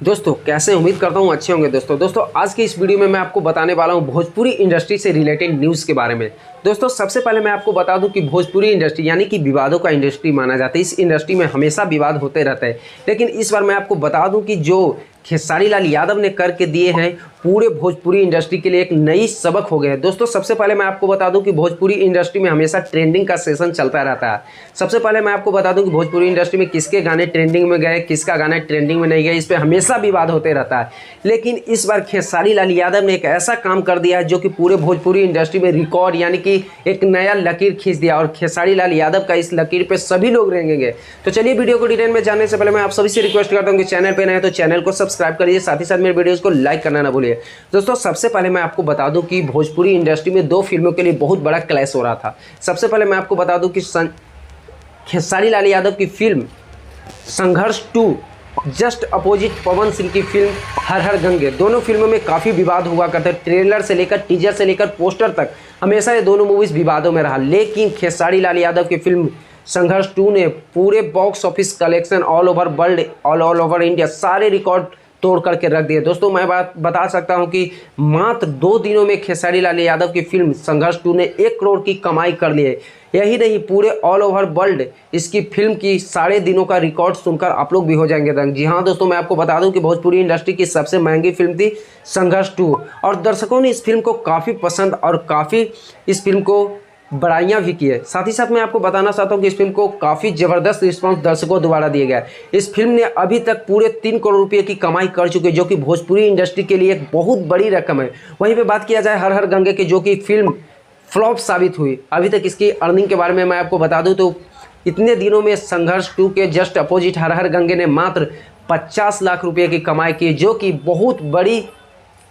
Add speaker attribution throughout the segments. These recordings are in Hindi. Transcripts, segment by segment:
Speaker 1: दोस्तों कैसे उम्मीद करता हूँ अच्छे होंगे। दोस्तों आज की इस वीडियो में मैं आपको बताने वाला हूँ भोजपुरी इंडस्ट्री से रिलेटेड न्यूज़ के बारे में। दोस्तों सबसे पहले मैं आपको बता दूं कि भोजपुरी इंडस्ट्री यानी कि विवादों का इंडस्ट्री माना जाता है। इस इंडस्ट्री में हमेशा विवाद होते रहते हैं, लेकिन इस बार मैं आपको बता दूं कि जो खेसारी लाल यादव ने करके दिए हैं पूरे भोजपुरी इंडस्ट्री के लिए एक नई सबक हो गया है। दोस्तों सबसे पहले मैं आपको बता दूं कि भोजपुरी इंडस्ट्री में हमेशा ट्रेंडिंग का सेशन चलता रहता है। सबसे पहले मैं आपको बता दूं कि भोजपुरी इंडस्ट्री में किसके गाने ट्रेंडिंग में गए, किसका गाना ट्रेंडिंग में नहीं गए, इस पर हमेशा विवाद होते रहता है। लेकिन इस बार खेसारी लाल यादव ने एक ऐसा काम कर दिया है जो कि पूरे भोजपुरी इंडस्ट्री में रिकॉर्ड यानी कि एक नया लकीर खींच दिया, और खेसारी लाल यादव का इस लकीर पे सभी लोग रेंगेंगे। तो चलिए वीडियो को डिटेल में जानने से पहले मैं आप सभी से रिक्वेस्ट करता हूं कि चैनल पे नए हैं तो चैनल को सब्सक्राइब करिए, साथ ही साथ मेरे वीडियोस को लाइक करना ना भूलिए। दोस्तों सबसे पहले मैं आपको बता दूं कि भोजपुरी इंडस्ट्री में दो फिल्मों के लिए बहुत बड़ा क्लैश हो रहा था। सबसे पहले मैं आपको बता दूं कि खेसारी लाल यादव की फिल्म संघर्ष 2 जस्ट अपोजिट पवन सिंह की फिल्म हर हर गंगे, दोनों फिल्मों में काफ़ी विवाद हुआ करते। ट्रेलर से लेकर टीजर से लेकर पोस्टर तक हमेशा ये दोनों मूवीज़ विवादों में रहा। लेकिन खेसारी लाल यादव की फिल्म संघर्ष 2 ने पूरे box office collection all over world all over India सारे रिकॉर्ड तोड़ करके रख दिए। दोस्तों मैं बता सकता हूं कि मात्र 2 दिनों में खेसारी लाल यादव की फिल्म संघर्ष 2 ने 1 करोड़ की कमाई कर ली है। यही नहीं, पूरे ऑल ओवर वर्ल्ड इसकी फिल्म की सारे दिनों का रिकॉर्ड सुनकर आप लोग भी हो जाएंगे दंग। जी हाँ दोस्तों, मैं आपको बता दूं कि भोजपुरी इंडस्ट्री की सबसे महंगी फिल्म थी संघर्ष 2, और दर्शकों ने इस फिल्म को काफ़ी पसंद और काफ़ी इस फिल्म को बड़ाइयाँ भी की है। साथ ही साथ मैं आपको बताना चाहता हूँ कि इस फिल्म को काफ़ी ज़बरदस्त रिस्पांस दर्शकों द्वारा दिया गया है। इस फिल्म ने अभी तक पूरे 3 करोड़ रुपये की कमाई कर चुकी है, जो कि भोजपुरी इंडस्ट्री के लिए एक बहुत बड़ी रकम है। वहीं पे बात किया जाए हर हर गंगे की, जो कि फिल्म फ्लॉप साबित हुई। अभी तक इसकी अर्निंग के बारे में मैं आपको बता दूँ तो इतने दिनों में संघर्ष 2 के जस्ट अपोजिट हर हर गंगे ने मात्र 50 लाख रुपये की कमाई की, जो कि बहुत बड़ी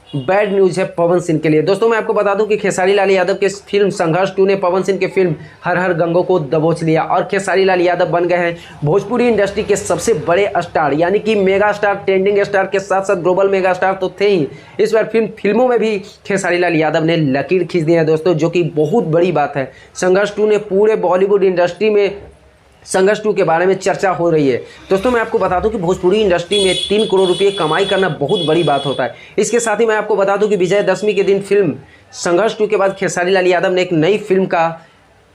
Speaker 1: बैड न्यूज़ है पवन सिंह के लिए। दोस्तों मैं आपको बता दूं कि खेसारी लाल यादव के फिल्म संघर्ष 2 ने पवन सिंह के फिल्म हर हर गंगों को दबोच लिया, और खेसारी लाल यादव बन गए हैं भोजपुरी इंडस्ट्री के सबसे बड़े स्टार, यानी कि मेगा स्टार। ट्रेंडिंग स्टार के साथ साथ ग्लोबल मेगा स्टार तो थे ही, इस बार फिल्मों में भी खेसारी लाल यादव ने लकीर खींच दी है दोस्तों, जो कि बहुत बड़ी बात है। संघर्ष 2 ने पूरे बॉलीवुड इंडस्ट्री में संघर्ष 2 के बारे में चर्चा हो रही है। दोस्तों मैं आपको बता दूं कि भोजपुरी इंडस्ट्री में 3 करोड़ रुपये कमाई करना बहुत बड़ी बात होता है। इसके साथ ही मैं आपको बता दूं कि विजयदशमी के दिन फिल्म संघर्ष 2 के बाद खेसारी लाल यादव ने एक नई फिल्म का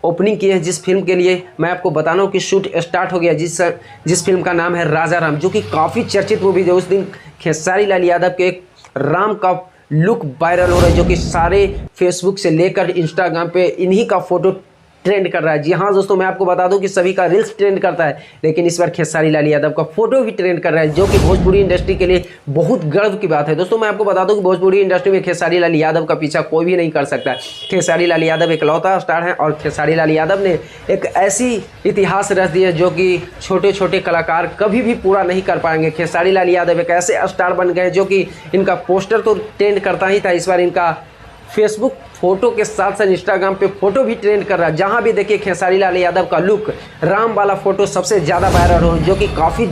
Speaker 1: ओपनिंग की है, जिस फिल्म के लिए मैं आपको बता रहा हूँ कि शूट स्टार्ट हो गया, जिस फिल्म का नाम है राजा राम, जो कि काफ़ी चर्चित मूवी है। उस दिन खेसारी लाल यादव के एक राम का लुक वायरल हो रहा है, जो कि सारे फेसबुक से लेकर इंस्टाग्राम पे इन्हीं का फोटो ट्रेंड कर रहा है। जी हाँ दोस्तों, मैं आपको बता दूं कि सभी का रील्स ट्रेंड करता है, लेकिन इस बार खेसारी लाल यादव का फोटो भी ट्रेंड कर रहा है, जो कि भोजपुरी इंडस्ट्री के लिए बहुत गर्व की बात है। दोस्तों मैं आपको बता दूं कि भोजपुरी इंडस्ट्री में खेसारी लाल यादव का पीछा कोई भी नहीं कर सकता। खेसारी लाल यादव इकलौता स्टार है, और खेसारी लाल यादव ने एक ऐसी इतिहास रच दी है जो कि छोटे छोटे कलाकार कभी भी पूरा नहीं कर पाएंगे। खेसारी लाल यादव एक ऐसे स्टार बन गए जो कि इनका पोस्टर तो ट्रेंड करता ही था, इस बार इनका फेसबुक फोटो के साथ साथ इंस्टाग्राम पे फोटो भी ट्रेंड कर रहा है। जहां भी देखिए खेसारी लाल यादव का लुक, राम वाला फोटो सबसे ज़्यादा वायरल हो, जो कि काफ़ी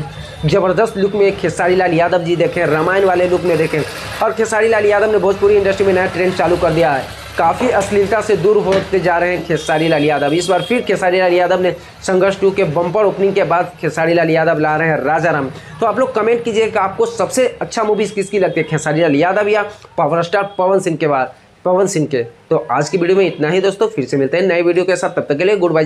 Speaker 1: ज़बरदस्त लुक में खेसारी लाल यादव जी देखें, रामायण वाले लुक में देखें। और खेसारी लाल यादव ने भोजपुरी इंडस्ट्री में नया ट्रेंड चालू कर दिया है। काफ़ी अश्लीलता से दूर होते जा रहे हैं खेसारी लाल यादव। इस बार फिर खेसारी लाल यादव ने संघर्ष 2 के बम्पर ओपनिंग के बाद खेसारी लाल यादव ला रहे हैं राजा राम। तो आप लोग कमेंट कीजिए कि आपको सबसे अच्छा मूवीज़ किसकी लगती है, खेसारी लाल यादव या पावर स्टार पवन सिंह के। तो आज की वीडियो में इतना ही दोस्तों, फिर से मिलते हैं नए वीडियो के साथ, तब तक के लिए गुड बाय।